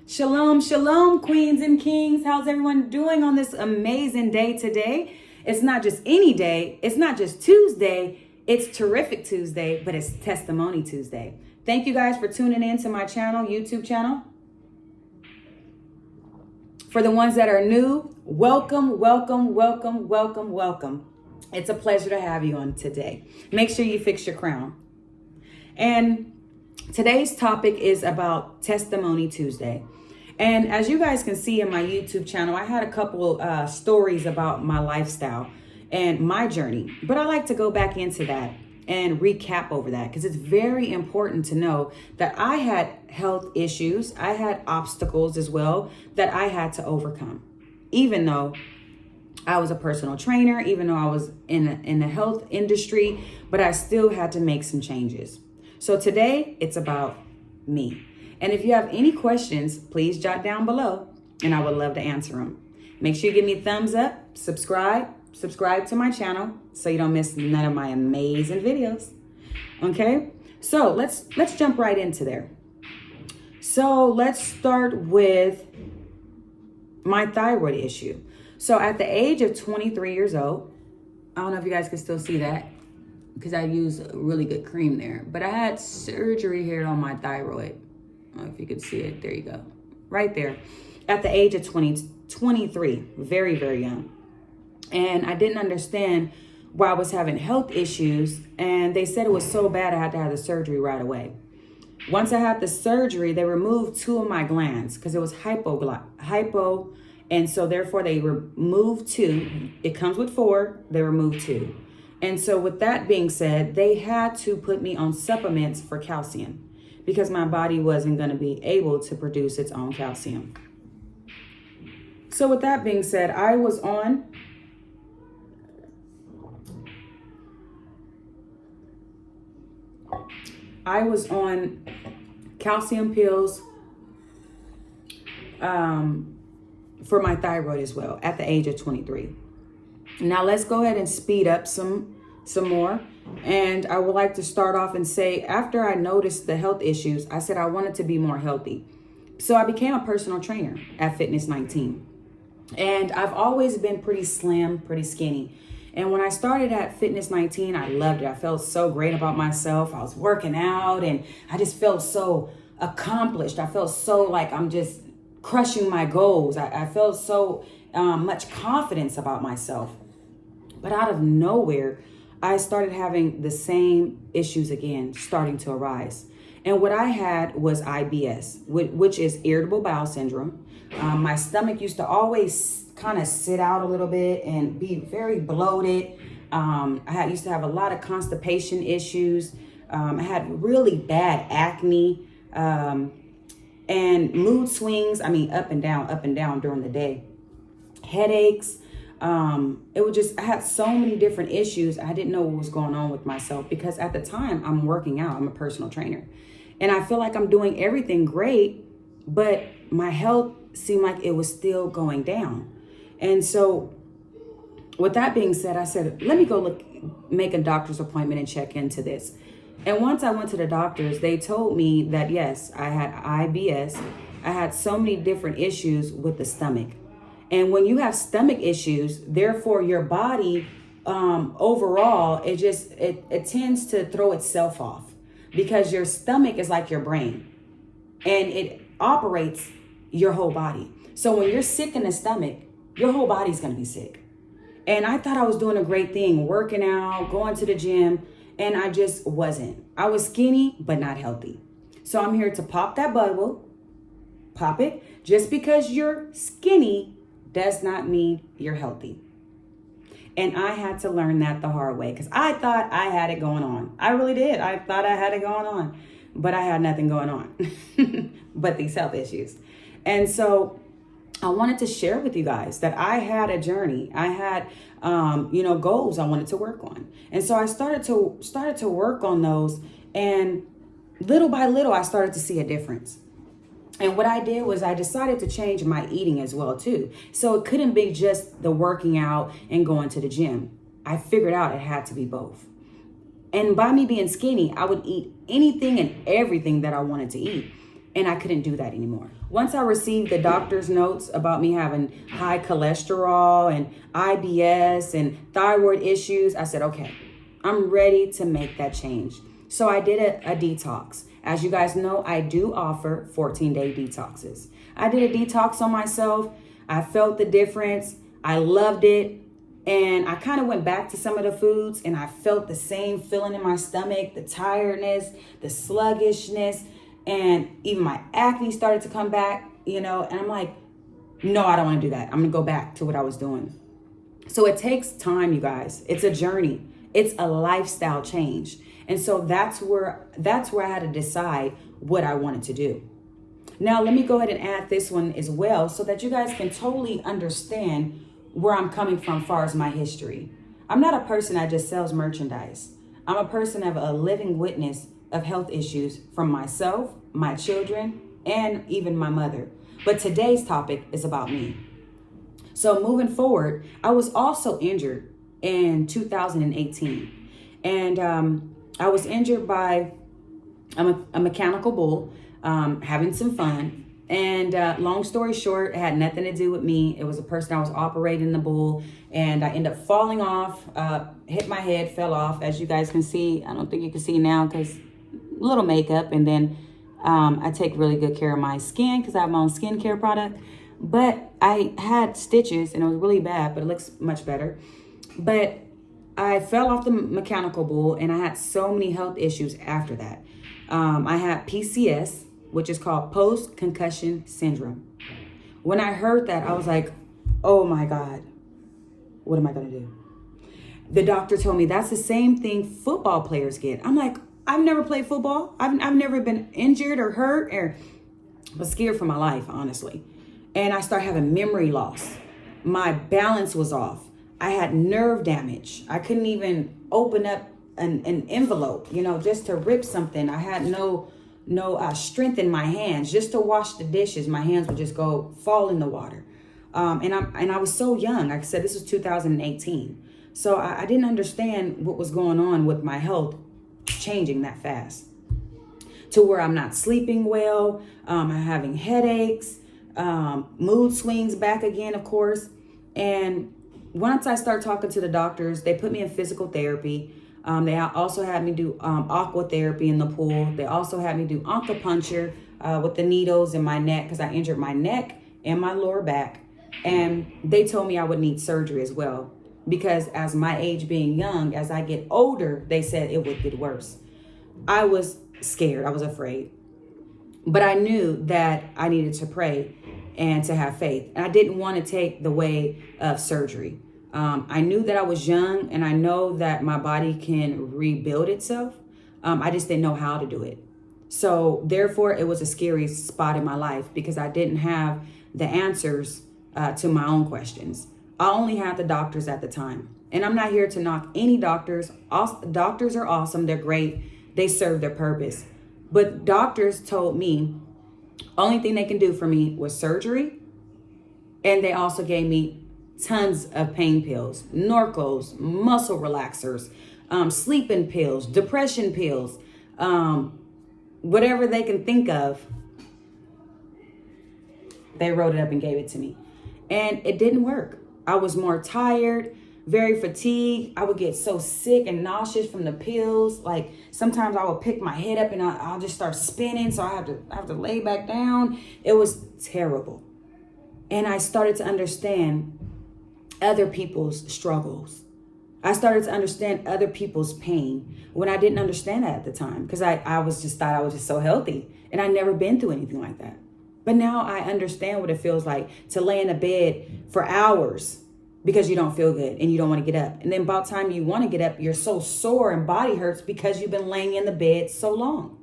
Shalom, shalom, queens and kings. How's everyone doing on this amazing day today? It's not just any day. It's not just Tuesday. It's Terrific Tuesday, but it's Testimony Tuesday. Thank you guys for tuning in to my channel, YouTube channel. For the ones that are new, welcome, welcome, welcome, welcome, welcome. It's a pleasure to have you on today. Make sure you fix your crown. And today's topic is about Testimony Tuesday. And as you guys can see in my YouTube channel, I had a couple stories about my lifestyle and my journey. But I like to go back into that and recap over that because it's very important to know that I had health issues. I had obstacles as well that I had to overcome. Even though I was a personal trainer, even though I was in the health industry, but I still had to make some changes. So today it's about me. And if you have any questions, please jot down below and I would love to answer them. Make sure you give me a thumbs up, subscribe to my channel so you don't miss none of my amazing videos. Okay, so let's jump right into there. So let's start with my thyroid issue. So at the age of 23 years old, I don't know if you guys can still see that because I use a really good cream there, but I had surgery here on my thyroid. I don't know if you can see it. There you go. Right there. At the age of 23, very, very young. And I didn't understand why I was having health issues. And they said it was so bad I had to have the surgery right away. Once I had the surgery, they removed 2 of my glands because it was hypo. And so therefore they removed 2. It comes with 4. They removed 2. And so with that being said, they had to put me on supplements for calcium because my body wasn't going to be able to produce its own calcium. So with that being said, I was on calcium pills for my thyroid as well at the age of 23. Now let's go ahead and speed up some more. And I would like to start off and say, after I noticed the health issues, I said I wanted to be more healthy. So I became a personal trainer at Fitness 19. And I've always been pretty slim, pretty skinny. And when I started at Fitness 19, I loved it. I felt so great about myself. I was working out and I just felt so accomplished. I felt so like I'm just crushing my goals. I felt so much confidence about myself. But out of nowhere, I started having the same issues again, starting to arise. And what I had was IBS, which is irritable bowel syndrome. My stomach used to always kind of sit out a little bit and be very bloated. I used to have a lot of constipation issues. I had really bad acne and mood swings. I mean, up and down during the day. Headaches. I had so many different issues. I didn't know what was going on with myself because at the time I'm working out. I'm a personal trainer and I feel like I'm doing everything great, but my health seemed like it was still going down. And so with that being said, I said, let me go make a doctor's appointment and check into this. And once I went to the doctors, they told me that, yes, I had IBS. I had so many different issues with the stomach. And when you have stomach issues, therefore your body overall, it tends to throw itself off because your stomach is like your brain and it operates your whole body. So when you're sick in the stomach, your whole body's going to be sick. And I thought I was doing a great thing, working out, going to the gym, and I just wasn't. I was skinny, but not healthy. So I'm here to pop that bubble, pop it. Just because you're skinny does not mean you're healthy. And I had to learn that the hard way because I thought I had it going on. I really did. I thought I had it going on, but I had nothing going on but these health issues. And so I wanted to share with you guys that I had a journey. I had, goals I wanted to work on. And so I started to work on those. And little by little, I started to see a difference. And what I did was I decided to change my eating as well, too. So it couldn't be just the working out and going to the gym. I figured out it had to be both. And by me being skinny, I would eat anything and everything that I wanted to eat. And I couldn't do that anymore. Once I received the doctor's notes about me having high cholesterol and IBS and thyroid issues, I said, okay, I'm ready to make that change. So I did a detox. As you guys know, I do offer 14-day detoxes. I did a detox on myself. I felt the difference. I loved it. And I kind of went back to some of the foods and I felt the same feeling in my stomach, the tiredness, the sluggishness, and even my acne started to come back, and I'm like, no, I don't want to do that. I'm going to go back to what I was doing. So it takes time, you guys. It's a journey. It's a lifestyle change. And so that's where I had to decide what I wanted to do. Now, let me go ahead and add this one as well so that you guys can totally understand where I'm coming from as far as my history. I'm not a person that just sells merchandise. I'm a person of a living witness of health issues from myself, my children, and even my mother. But today's topic is about me. So moving forward, I was also injured in 2018. And I was injured by a mechanical bull, having some fun. And long story short, it had nothing to do with me. It was a person I was operating the bull, and I ended up falling off, hit my head, fell off. As you guys can see, I don't think you can see now because a little makeup. And then I take really good care of my skin because I have my own skincare product. But I had stitches and it was really bad, but it looks much better. But I fell off the mechanical bull and I had so many health issues after that. I had PCS, which is called post-concussion syndrome. When I heard that, I was like, oh my God, what am I gonna do? The doctor told me that's the same thing football players get. I'm like, I've never played football. I've never been injured or hurt or was scared for my life, honestly. And I started having memory loss. My balance was off. I had nerve damage. I couldn't even open up an envelope, just to rip something. I had no strength in my hands. Just to wash the dishes, my hands would just fall in the water. And I was so young. Like I said, this was 2018. So I didn't understand what was going on with my health changing that fast. To where I'm not sleeping well, I'm having headaches, mood swings back again, of course. And once I start talking to the doctors, they put me in physical therapy. They also had me do aqua therapy in the pool. They also had me do acupuncture with the needles in my neck because I injured my neck and my lower back. And they told me I would need surgery as well because as my age being young, as I get older, they said it would get worse. I was scared. I was afraid. But I knew that I needed to pray and to have faith. And I didn't want to take the way of surgery. I knew that I was young and I know that my body can rebuild itself. I just didn't know how to do it. So therefore, it was a scary spot in my life because I didn't have the answers to my own questions. I only had the doctors at the time. And I'm not here to knock any doctors. Doctors are awesome. They're great. They serve their purpose. But doctors told me only thing they can do for me was surgery. And they also gave me tons of pain pills, Norcos, muscle relaxers, sleeping pills, depression pills, whatever they can think of. They wrote it up and gave it to me. And it didn't work. I was more tired, very fatigued. I would get so sick and nauseous from the pills. Like sometimes I would pick my head up and I'll just start spinning. So I have to lay back down. It was terrible. And I started to understand other people's struggles. I started to understand other people's pain when I didn't understand that at the time because I thought I was just so healthy and I'd never been through anything like that. But now I understand what it feels like to lay in a bed for hours because you don't feel good and you don't want to get up. And then by the time you want to get up, you're so sore and body hurts because you've been laying in the bed so long.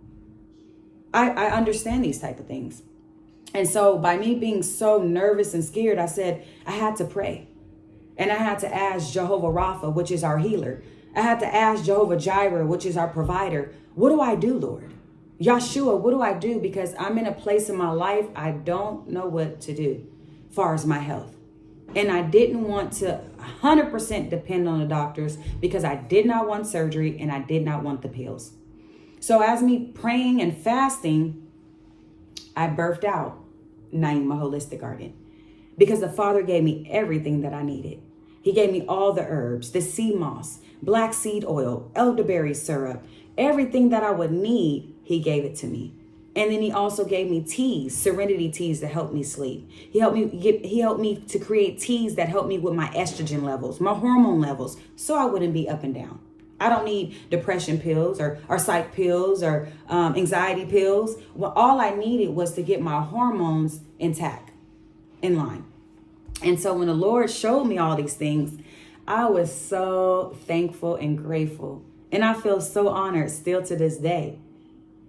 I understand these type of things. And so by me being so nervous and scared, I said I had to pray. And I had to ask Jehovah Rapha, which is our healer. I had to ask Jehovah Jireh, which is our provider. What do I do, Lord? Yahshua, what do I do? Because I'm in a place in my life, I don't know what to do as far as my health. And I didn't want to 100% depend on the doctors because I did not want surgery and I did not want the pills. So as me praying and fasting, I birthed out Naima Holistic Garden because the Father gave me everything that I needed. He gave me all the herbs, the sea moss, black seed oil, elderberry syrup, everything that I would need. He gave it to me. And then he also gave me teas, serenity teas that help me sleep. He helped me to create teas that help me with my estrogen levels, my hormone levels, so I wouldn't be up and down. I don't need depression pills or psych pills or anxiety pills. Well, all I needed was to get my hormones intact, in line. And so when the Lord showed me all these things, I was so thankful and grateful. And I feel so honored still to this day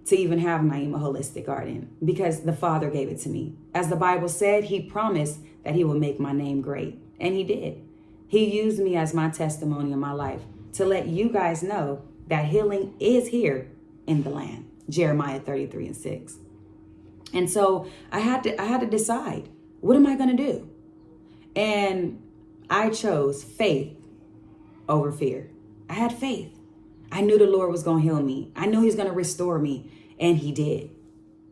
to even have Naima Holistic Garden because the Father gave it to me. As the Bible said, he promised that he would make my name great. And he did. He used me as my testimony in my life to let you guys know that healing is here in the land. Jeremiah 33:6. And so I had to decide, what am I going to do? And I chose faith over fear. I had faith. I knew the Lord was going to heal me. I knew he's going to restore me. And he did.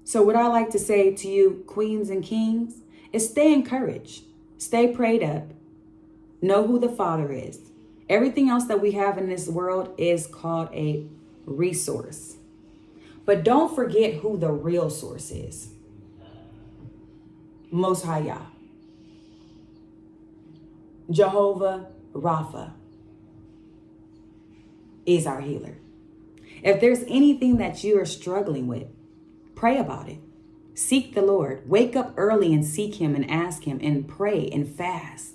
So what I like to say to you, queens and kings, is stay encouraged. Stay prayed up. Know who the Father is. Everything else that we have in this world is called a resource. But don't forget who the real source is. Most High Yah. Jehovah Rapha is our healer. If there's anything that you are struggling with, pray about it. Seek the Lord. Wake up early and seek him and ask him and pray and fast.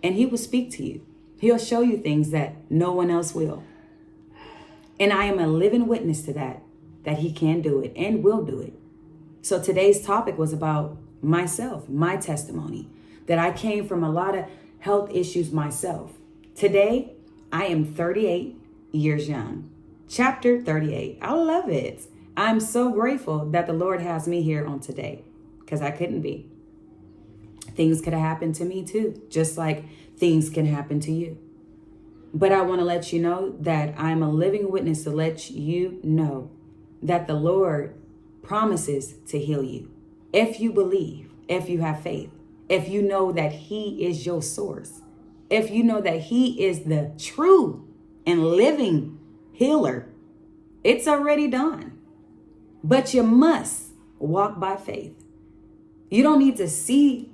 And he will speak to you. He'll show you things that no one else will. And I am a living witness to that he can do it and will do it. So today's topic was about myself, my testimony, that I came from a lot of health issues myself. Today, I am 38 years young. Chapter 38. I love it. I'm so grateful that the Lord has me here on today because I couldn't be. Things could have happened to me too, just like things can happen to you. But I want to let you know that I'm a living witness to let you know that the Lord promises to heal you. If you believe, if you have faith, if you know that he is your source, if you know that he is the true and living healer, it's already done. But you must walk by faith. You don't need to see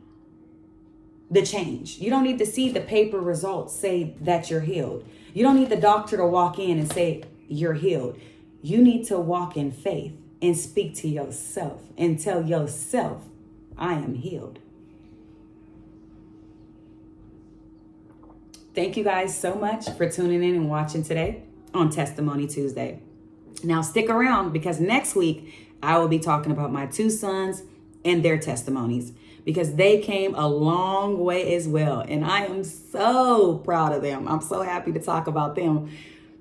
the change. You don't need to see the paper results say that you're healed. You don't need the doctor to walk in and say you're healed. You need to walk in faith and speak to yourself and tell yourself, I am healed. Thank you guys so much for tuning in and watching today on Testimony Tuesday. Now stick around because next week I will be talking about my two sons and their testimonies because they came a long way as well. And I am so proud of them. I'm so happy to talk about them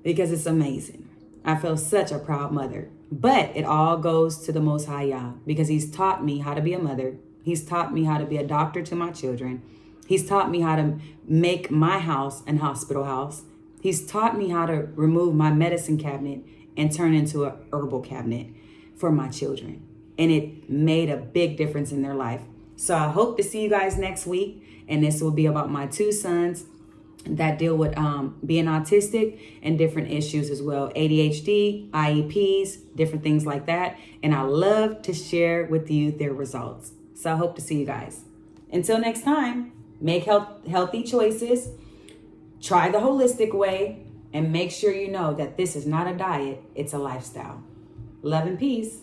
because it's amazing. I feel such a proud mother. But it all goes to the Most High Yah because he's taught me how to be a mother. He's taught me how to be a doctor to my children. He's taught me how to make my house an hospital house. He's taught me how to remove my medicine cabinet and turn into an herbal cabinet for my children. And it made a big difference in their life. So I hope to see you guys next week. And this will be about my two sons that deal with being autistic and different issues as well. ADHD, IEPs, different things like that. And I love to share with you their results. So I hope to see you guys. Until next time. Make healthy choices, try the holistic way, and make sure you know that this is not a diet, it's a lifestyle. Love and peace.